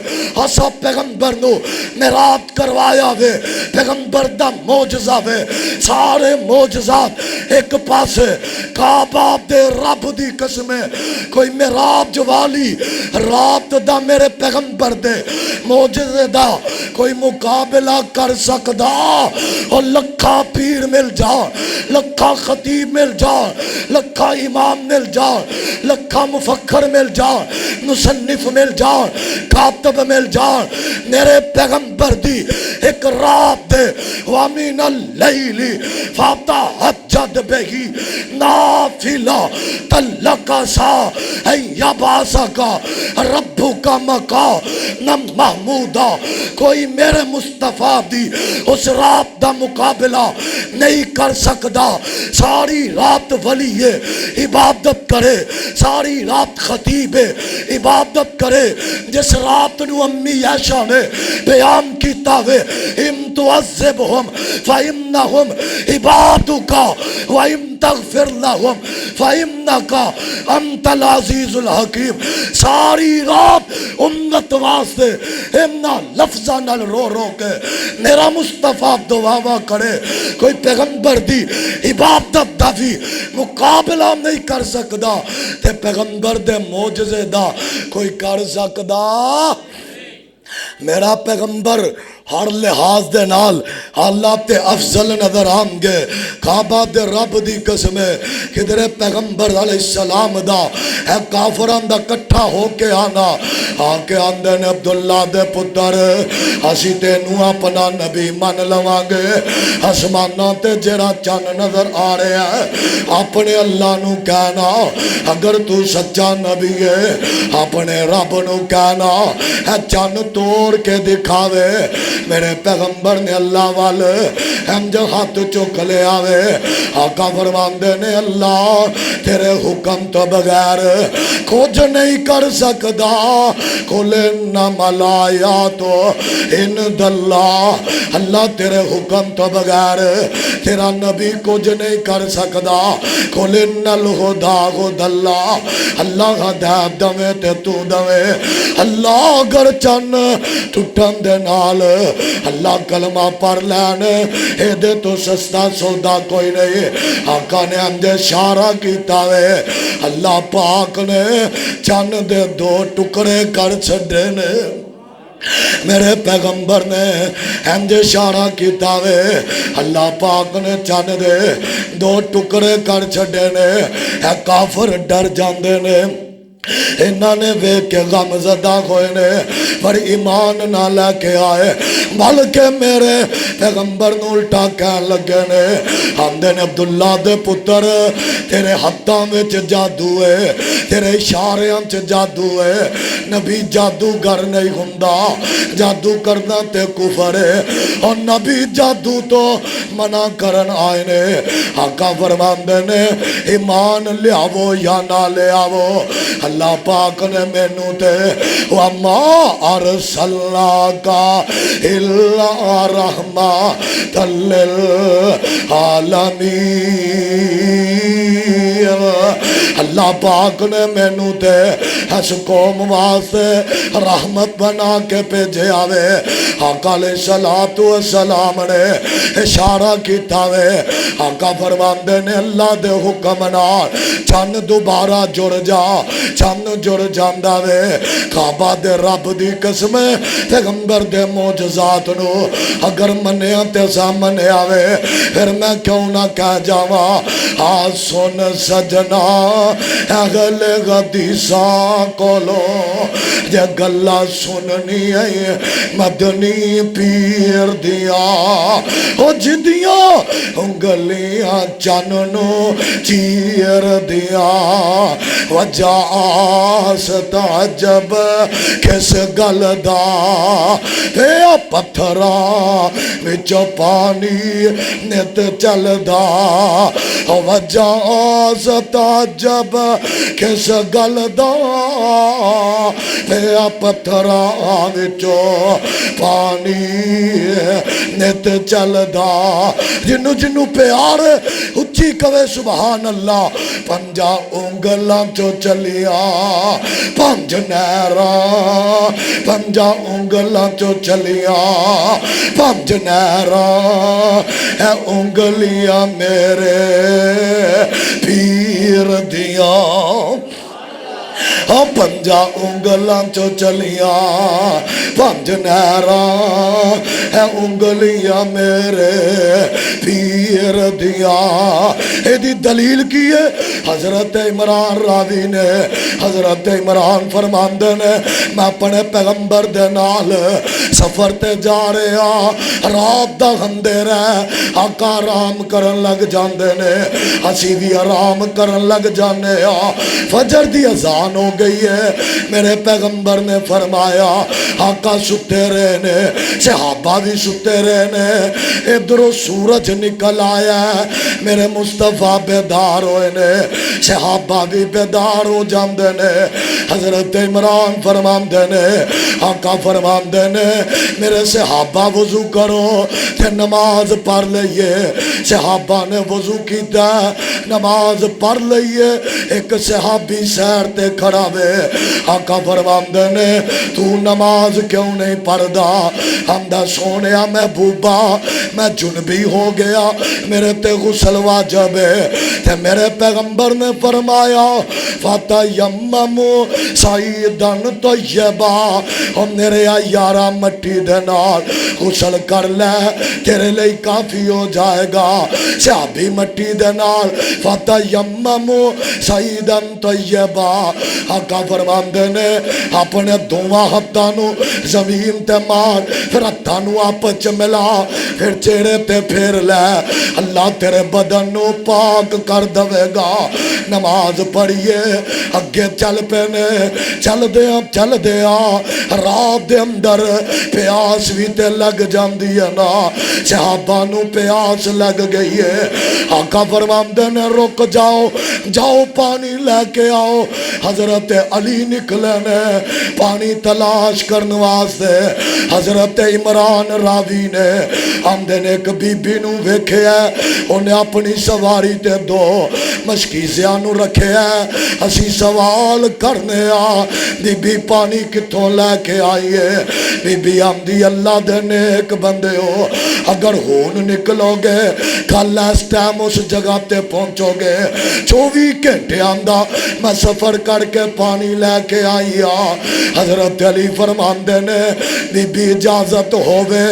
اسا پیغمبر نو معراج کروایا وے پیغمبر دا معجزہ وے سارے معجزات ایک پاسے کعبہ دے رب دی قسمیں کوئی معراج والی رات دا میرے پیغمبر دے معجزے دا کوئی مقابلہ کر سکدا اور لکھا پیر مل جا لکھا خطیب مل جا لکھا امام مل جا لکھا مفکر مل جا مصنف مل جا کاتب مل جا میرے پیغمبر دی ایک رات دے وامین اللیل فتہجد بہی نافلہ تلقا سا یباسا کا ربو کا مقام محمودہ کوئی میرے مصطفیٰ دی اس رات دا مقابلہ نہیں کر سکدا ساری رات ولی عبادت کرے ساری رات خطیب عبادت کرے جس رات نو امی عائشہ نے بیان کیتا وے ام تعذبہم فإنہم عبادک وَإِن تغفر لہم فإنک انت العزیز الحکیم ساری رات امت والے واسطے ایمنا لفظاں نال رو رو کے میرا مصطفیٰ دعا کرے کوئی پیغمبر دی عبادت دا بھی مقابلہ نہیں کر سکدا تے پیغمبر دے معجزے دا کوئی کر سکدا میرا پیغمبر ہر لحاظ دے نال اللہ تے افضل نظر آن گے کعبہ دے رب دی قسم ہے کدھر پیغمبر علیہ السلام دا ہے کافران دا کٹھا ہو کے آنا آکے آندے نے عبداللہ دے پتر اسی تے نو اپنا نبی من لوانگے آسمانہ تے جرا چان نظر آ رہے ہیں اپنے اللہ نو کہنا اگر تو سچا نبی ہے اپنے رب نو کہنا ہے چان توڑ کے دکھاوے میرے پیغمبر نے اللہ والے ہم جو ہاتھ چک لے آوے آقا فرماندے نے اللہ تیرے حکم تو بغیر کچھ نہیں کر سکدا قل انما الآیات عند اللہ اللہ تیرے حکم تو بغیر تیرا نبی کچھ نہیں کر سکدا قل ان الہدا ہدی اللہ اللہ ہدایت دوے تے تو دوے اللہ اگر چن ٹوٹن دے نال اللہ کلمہ پڑھ لین اے دے تو سستا سودا کوئی نہیں آقا نے ہم دے اشارہ کیتا وے اللہ پاک نے چن دے دو ٹکڑے کر چھڑے نے میرے پیغمبر نے ہم دے اشارہ کیتا وے اللہ پاک نے چن دے دو ٹکڑے کر چھڑے نے اے کافر ڈر جاندے نے انہاں نے ویک کے غم زدہ ہوئے نے پر ایمان نہ لے کے آئے بلکہ میرے پیغمبر نو الٹا کہن لگے نے آندے نے عبداللہ دے پتر تیرے ہتھاں وچ جادو ہے تیرے اشاریاں وچ جادو ہے نبی جادوگر نہیں ہوندا جادو کرنا تے کفر ہے اور نبی جادو تو منع کرن آئے نے آقا فرماندے نے ایمان لے آو یا نہ لے آو اللہ پاک نے مینوں تے وَمَا أَرْسَلْنَاكَ إِلَّا رَحْمَةً لِلْعَالَمِينَ اللہ پاک نے مینوں تے اس قوم واسطے رحمت بنا کے بھیجے آوے آقا علیہ السلام نے اشارہ کیتا وے آقا فرماندے نے اللہ دے حکم نال چن دوبارہ جڑ جا چن جڑ جاندا وے کعبہ دے رب دی قسم پیغمبر دے معجزات نو اگر منیا تے سامنے آوے پھر میں کیوں نہ کہہ جاواں آ سن سجنا اگل حدیثاں کولو جے گلاں سننی ہے مدنی پیر دیا او جدیاں انگلیاں چن نو چیر دیا وجہ ستعجب کس گل دا اے پتھرا وچ پانی نت چل دا وجہ ستعجب کس گل دا اے پتھرا وچ پانی نت چل دا جنو جنو پیار اچھی کوے سبحان اللہ پنجا انگلاں چو چلیا پنج نہراں پنجا انگلاں چو چلیا پنج نہراں اے انگلیاں میرے پیر دیاں پنجا انگلاں چو چلیاں پنج نہراں اے انگلیاں میرے پیر دیاں اے دی دلیل کی ہے حضرت عمران راوی نے حضرت عمران فرماندے نے میں اپنے پیغمبر دے نال سفر تے جا رہا رات دا اندھیرا آقا آرام کرن لگ جاندے نے اسی بھی آرام کرن لگ جانے فجر دی اذان ہو گئی ہے میرے پیغمبر نے فرمایا آقا ستے رہنے صحابہ بھی ستے رہنے ادھروں سورج نکل آیا ہے میرے مصطفیٰ بیدار ہوئے نے صحابہ بھی بیدار ہو جاندے نے حضرت عمران فرماندے نے آقا فرماندے نے میرے صحابہ وضو کرو تے نماز پڑھ لئیے صحابہ نے وضو کیتا نماز پڑھ لئیے ایک صحابی سیر تے کھڑا وے آقا فرماندے نے تو نماز کیوں نہیں پڑھدا ہمدا سونیا محبوبہ میں جنبی ہو گیا میرے تے غسل واجب ہے تے میرے پیغمبر نے فرمایا فتیممو سعیدن طیبا او میرے یارا مٹی دے نال غسل کر لے تیرے لئی کافی ہو جائے گا صحابی مٹی دے نال فتیممو سعیدن طیبا آقا فرماندے نے اپنے دونوں ہتھاں نو زمین تے مار پھر ہتھاں نو آپس چ ملا پھر چہرے تے پھیر لے اللہ تیرے بدن نو پاک کر دے گا نماز پڑھیے اگے چل پینے چل دیا رات دے اندر پیاس بھی تے لگ جاندی ہے نا صحابہ نو پیاس لگ گئی ہے آقا فرماندے نے رک جاؤ پانی لے کے آؤ حضرت علی نکلے نے پانی تلاش کرنے واسطے حضرت عمران راوی نے آمدے نے ایک بی بی نو ویکھے ہے انہیں اپنی سواری تے دو مشکیزیاں نو رکھے ہے اسی سوال کرنے بی بی پانی کتوں لے کے آئیے بی بی آمدی اللہ دے نیک بندے ہو اگر ہون نکلو گے کل اس ٹائم اس جگہ تے پہنچو گے 24 گھنٹے آمدہ میں سفر کر کے پانی لے کے آئی حضرت علی فرماندے نے بی بی اجازت ہووے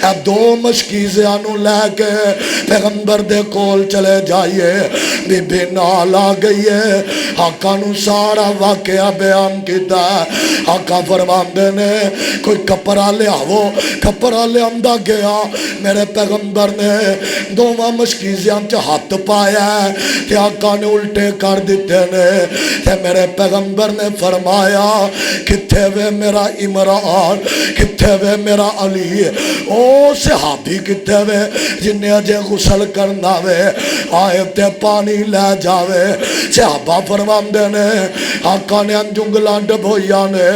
اے دو مشکیزیاں نو لے کے پیغمبر دے کول چلے جائیے بی بی نال آ گئی ہے آقا نو سارا واقعہ بیان کیتا ہے آقا فرماندے نے کوئی کپڑا لے آو کپڑا لے آمدہ گیا میرے پیغمبر نے دوواں مشکیزیاں چ ہاتھ پایا ہے کہ آقا نے الٹے کر دیتے نے تے میرے پیغمبر نے فرمایا کتھے وے میرا عمران کتھے وے میرا علی او صحابی کتھے وے جنہیں اجے غسل کرنا وے آئے تے پانی لے جاوے صحابہ فرماندے نے آقا نے انجنگلاں ڈبویاں نے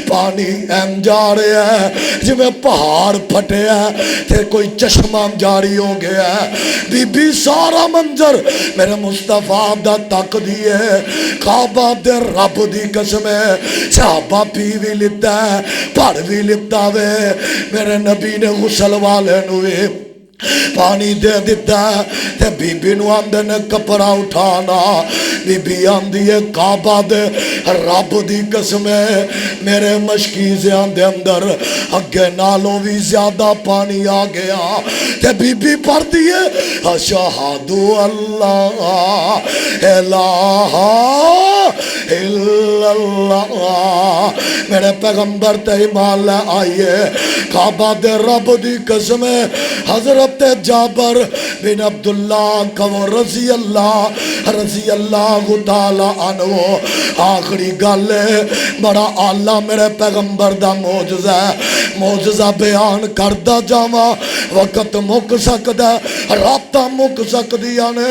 پانی ایم جا رہے ہیں جی میں پہاڑ پھٹے ہیں تے کوئی چشمہ جاری ہو گیا ہے بی بی سارا منظر میرے مصطفیٰ دا تک دیئے کعبہ دے رب دی قسم ہے صحابہ پی بھی لتا ہے پڑھ بھی لتا وے میرے نبی نے غسل والے نوے پانی دے دیتا ہے تے بی بی نو آمدے نے کپڑا اٹھانا بی بی آمدی ہے کعبہ دے رب دی قسم ہے میرے مشکیزیاں دے اندر اگے نالوں بھی زیادہ پانی آ گیا تے بی بی پڑھ دیئے اشہدو اللہ الہ الا اللہ میرے پیغمبر تے ایمان لے آئیے کعبہ دے رب دی قسم ہے حضرت جابر بن عبداللہ کو رضی اللہ تعالی عنہ آخری گل بڑا اعلیٰ میرے پیغمبر دا معجزہ بیان کردہ جاواں وقت مک سکدا راتاں مک سکدیاں نے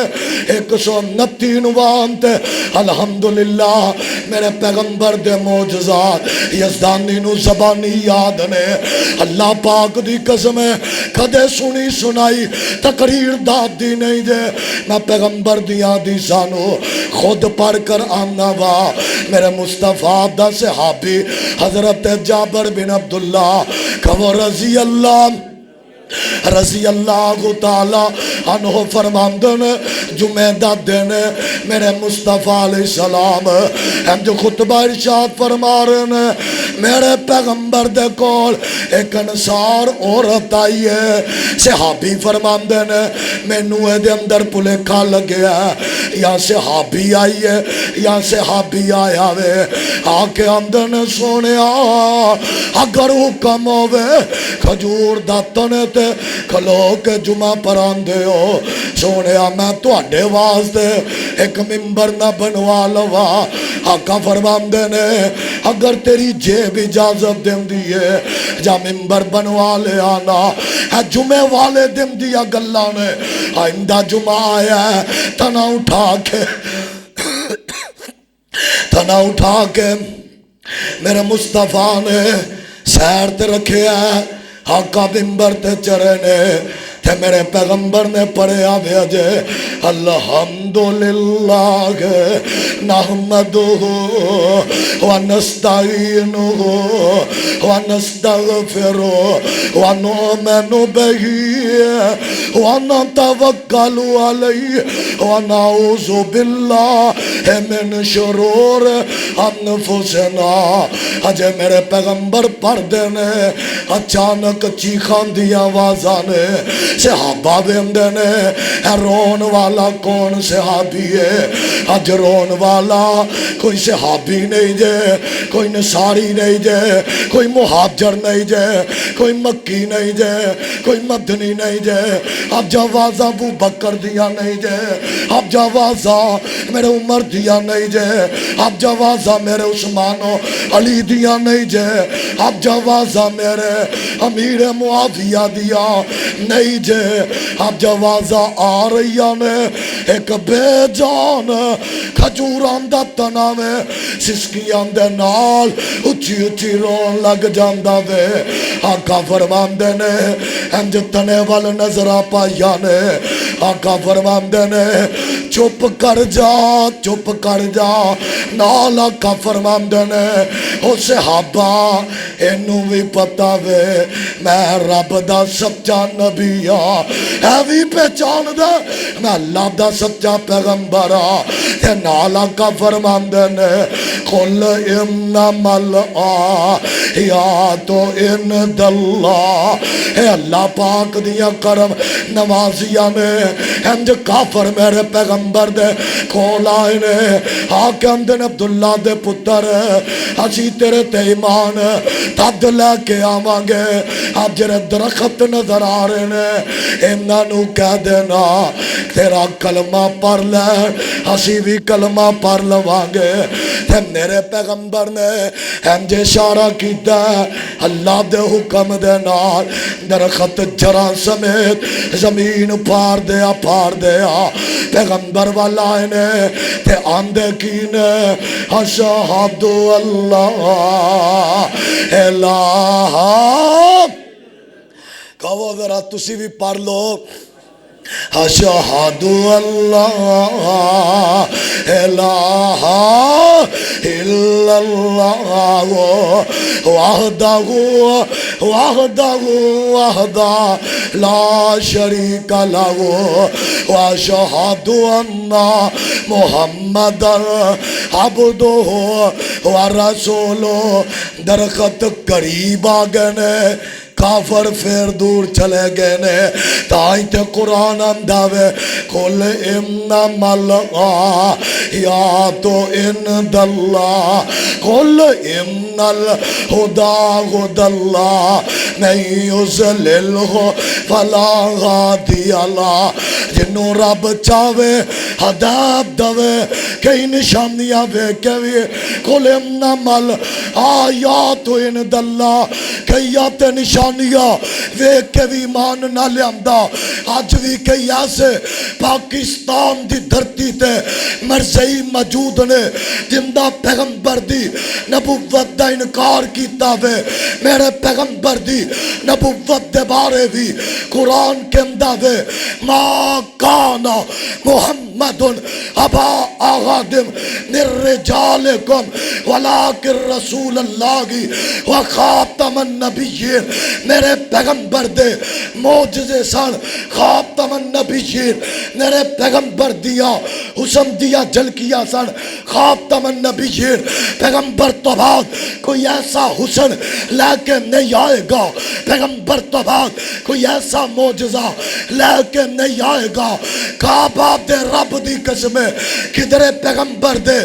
129 نوان تے الحمدللہ میرے پیغمبر دے معجزات یزدانی نو زبانی یاد نے اللہ پاک دی قسم ہے کدے سنی سنائی تقریر داد دی نہیں دے میں پیغمبر دیا دی سانو خود پڑھ کر آمنا وا میرے مصطفیٰ دا صحابی حضرت جابر بن عبداللہ کہ رضی اللہ تعالی عنہ فرماندن جمعہ دا دن میرے مصطفیٰ علیہ السلام ہم جو خطبہ ارشاد فرما رہے ہیں میرے پیغمبر دے کول ایک انصار عورت آئی ہے صحابی فرماندن میں نوے دے اندر پلے کھا لگیا یا صحابی آئی ہے یا صحابی آیا وے آکے اندن سونے اگر حکم ہوئے کھجور داتنے تے کھلو کے جمعہ پر آندے ہو سونے میں تو اڈے واسطے ایک ممبر نہ بنوا لوا آقا فرماندے نے اگر تیری جیب اجازت دن دیئے جا ممبر بنوا لے آنا جمعے والے دن دیا گلہ نے آئندہ جمعہ آیا ہے تنا اٹھا کے میرے مصطفیٰ نے سیر تے رکھے ہے آقا ممبر تے چرے نے تے میرے پیغمبر نے پڑھیا بھیجے الحمدللہ نحمدہ ونستعینہ ونستغفرہ ونؤمن بہ ونتوکل علیہ ونعوذ باللہ من شرور انفسنا. اجے میرے پیغمبر پڑھ دینے اچانک چیخان دی آوازاں نے صحابہ بیندے نے رون والا کون صحابی ہے؟ اج رون والا کوئی صحابی نہیں جے، کوئی نصاری نہیں جے، کوئی مہاجر نہیں جے، کوئی مکی نہیں جے، کوئی مدنی نہیں جے. اب جوازہ ابو بکر دیا نہیں جے، اب جوازہ میرے عمر دیا نہیں جے، اب جوازہ میرے عثمان و علی دیا نہیں جے، اب جوازہ میرے امیر معاویہ دیا نہیں جے. اب جوازہ آ رہی نے ایک بے جان کھجوران دا تنا میں سسکیاں دے نال اچھی اچھی رون لگ جاندہ وے. آقا فرماندے نے انج تنے وال نظرہ پایا نے آقا فرماندے نے چپ کر جا چپ کر جا. نال آقا فرماندے نے او صحابہ اینو بھی پتا وے میں رب دا سچا نبی ہاں، اے بھی پہچان دے میں اللہ دا سچا پیغمبر ہاں. تے نال آقا فرماندے نے قل انما الآیات عند اللہ. اے اللہ پاک دیا کرم نوازیاں نے انج کافر میرے پیغمبر دے کول آئے نے آکم دن عبداللہ دے پتر اسی تیرے تے ایمان تد لے کے آوانگے. اب جرے درخت نظر آ رہے نے انہاں نو کہہ دینا تیرا کلمہ پڑھ لے اسی بھی کلمہ پڑھ لوانگے. تے میرے پیغمبر نے انج اشارہ کیتا اللہ دے حکم دے نال درخت جرا سمیت زمین پار دیا پار دیا. پیغمبر والا نے تے آندے کی نے اشہد اللہ الہ. کہو ذرا تسی بھی پڑھ لو اشہد اللہ الہ الا اللہ وحدہ وحدہ وحدہ لا شریک لہ واشہد ان محمد عبدہ ورسولہ. درخت قریب آگے نے کافر پھر دور چلے گئے نے. تائی تے قرآن انداوے قل انما الآیات عند اللہ قل ان الہدی ہدی اللہ من یضللہ فلا ہادی لہ. جنوں رب چاہے ہدایت دوے کئی نشانیاں ویکھے وی قل انما الآیات عند اللہ کئی آتے نشانیاں ویکھ کے بھی ایمان نہ لیاندا. آج بھی کئی ایسے پاکستان دی دھرتی تے مرزئی موجود نے جندہ پیغمبر دی نبوت دا انکار کیتا وے. میرے پیغمبر دی نبوت دے بارے بھی قرآن کے اندہ وے ما کانا محمد ابا آغادم من رجالکم ولیکن رسول اللہ وخاتم النبیین. میرے پیغمبر دے معجزے سن خاتم النبیین. میرے پیغمبر دیا حسن دیا جھلکیاں سن خاتم النبیین. پیغمبر تو بعد کوئی ایسا حسن لے کے نہیں آئے گا، پیغمبر تو بعد کوئی ایسا معجزہ لے کے نہیں آئے گا. کعبہ دے رب دی قسم کدھرے پیغمبر دے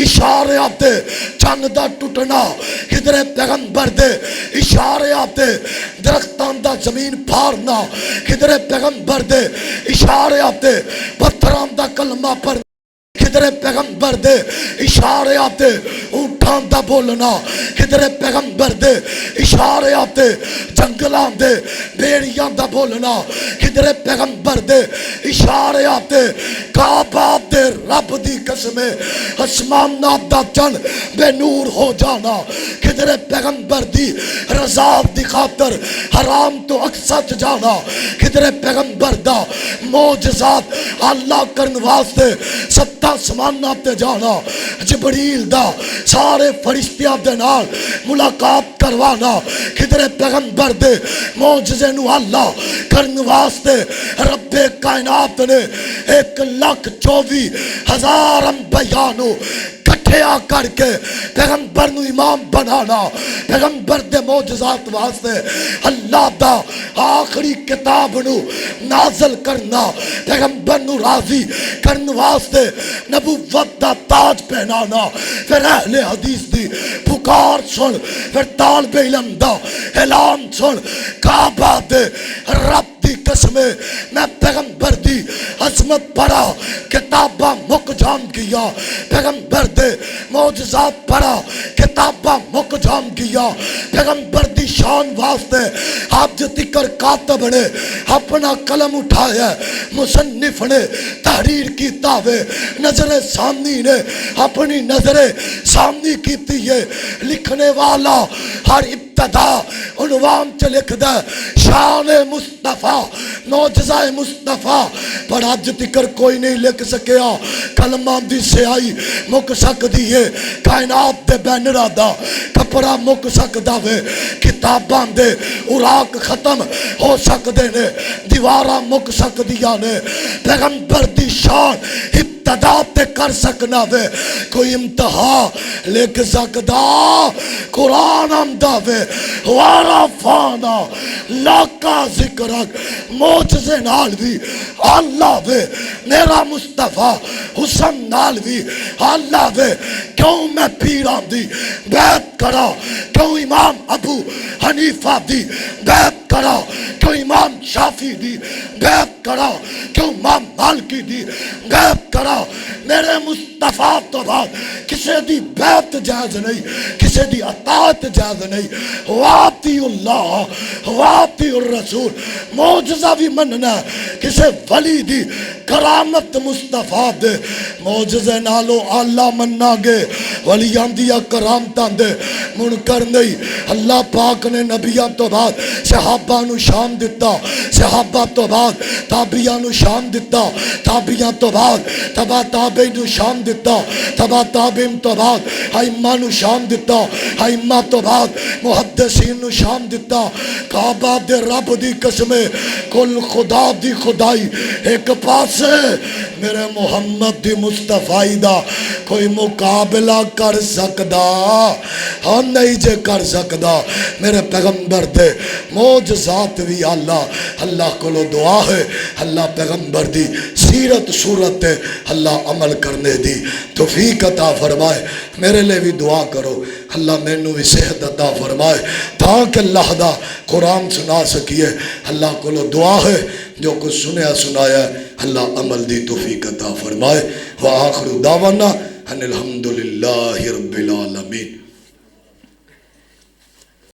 اشارے آتے چند دا ٹوٹنا، کدھرے پیغمبر دے اشارے آتے درختان دا زمین پھارنا، کدھرے پیغمبر دے اشارے آتے پتھران دا کلمہ پر، کدھرے کدھر پیغمبر دے اشارے آتے اونٹاں دا بولنا، کدھر پیغمبر دے اشارے آتے جنگلاں دے بیڑیاں دا بولنا، کدھر پیغمبر دے اشارے آتے کعبہ دے رب دی قسم آسمانات دا چن بے نور ہو جانا، کدھر پیغمبر دی رضا دی خاطر حرام تو اکسچ جانا، کدھر پیغمبر دا معجزات اللہ کرن واسطے ستا آسمانات تے جانا، جبریل دا سارے فرشتیاں دے نال ملاقات کروانا، کدھر پیغمبر دے معجزے نو اللہ کرن واسطے رب کائنات نے 1,24,000 انبیاء نو کٹھیا کر کے پیغمبر نو امام بنانا، پیغمبر دے معجزات واسطے اللہ دا آخری کتاب نو نازل کرنا، پیغمبر نو راضی کرن واسطے نبوت دا تاج پہنانا، پھر اہل حدیث دی پکار سن، پھر طالب علم دا اعلان سن، کعبہ دے رب دی قسم میں پیغمبر دی عظمت پڑھا کتاباں مک جان گیا، پیغمبر دے معجزات پڑھا کتاباں مک جان گیا، پیغمبر دی شان واسطے آپ تکر کاتب نے اپنا قلم اٹھایا، مصنف نے تحریر کیتا ہے، نظر ثانی نے اپنی نظر ثانی کیتی ہے، لکھنے والا ہر ابتدا عنوان چ لکھ دے شان مصطفیٰ معجزہ مصطفیٰ، پر آج تکر کوئی نہیں لکھ سکیا، کلمہ دی سیائی مک سکتی ہے، کائنات دے بینرہ دا کپڑا مک سکتا ہے، کتاباں دے اوراق ختم ہو سکتے نے، دیواراں مک سکدیاں نے، پیغمبر دی شان ابتدا تے کر سکنا وے، کوئی امتحا لکھ سکدا، قرآن آمدہ وے، وارا فانا لاکا ذکرک معجزے نال بھی اللہ وے، میرا مصطفیٰ حسن نال بھی اللہ وے، کیوں میں پیران دی بیعت کرا، کیوں امام ابو حنیفہ دی بیعت کرا، کیوں امام شافی دی بیعت کرا، کیوں امام مالکی دی بیعت کرا، میرے مصطفیٰ تو بعد کسے دی بیعت جائز نہیں، کسے دی اطاعت جائز نہیں، واتی اللہ واتی الرسول، معجزہ بھی مننا ہے، کسے ولی دی کرامت مصطفیٰ دے معجزے نالو اللہ مننا گے، ولیان دیا کرامتان دے منکر نہیں، اللہ پاک نے نبیان تو بعد صحابہ نو شان دیتا، صحابہ تو بعد تابعیان نو شان دیتا، تابعیان تو بعد تبا تابعین نو شان دیتا، تبا تابعین تو بعد ائمہ نو شان دیتا، ائمہ تو بعد محدثین نو شان دیتا، کعبہ دے رب دی قسمے کل خدا دی خدائی ایک پاسے، میرے محمد دی مصطفیٰ دا کوئی مقابلہ کر سکدا، ہاں نہیں جے کر سکدا، میرے پیغمبر دے معجزات بھی اللہ کو لو دعا ہے، اللہ پیغمبر دی سیرت صورت اللہ عمل کرنے دی توفیق عطا فرمائے، میرے لئے بھی دعا کرو، اللہ میں نو بھی صحت عطا فرمائے تاکہ اللہ دا قرآن سنا سکیے، اللہ کو لو دعا ہے جو کچھ سنیا سنایا ہے اللہ عمل دی توفیق عطا فرمائے، وآخر دعوانا ان الحمدللہ رب العالمین۔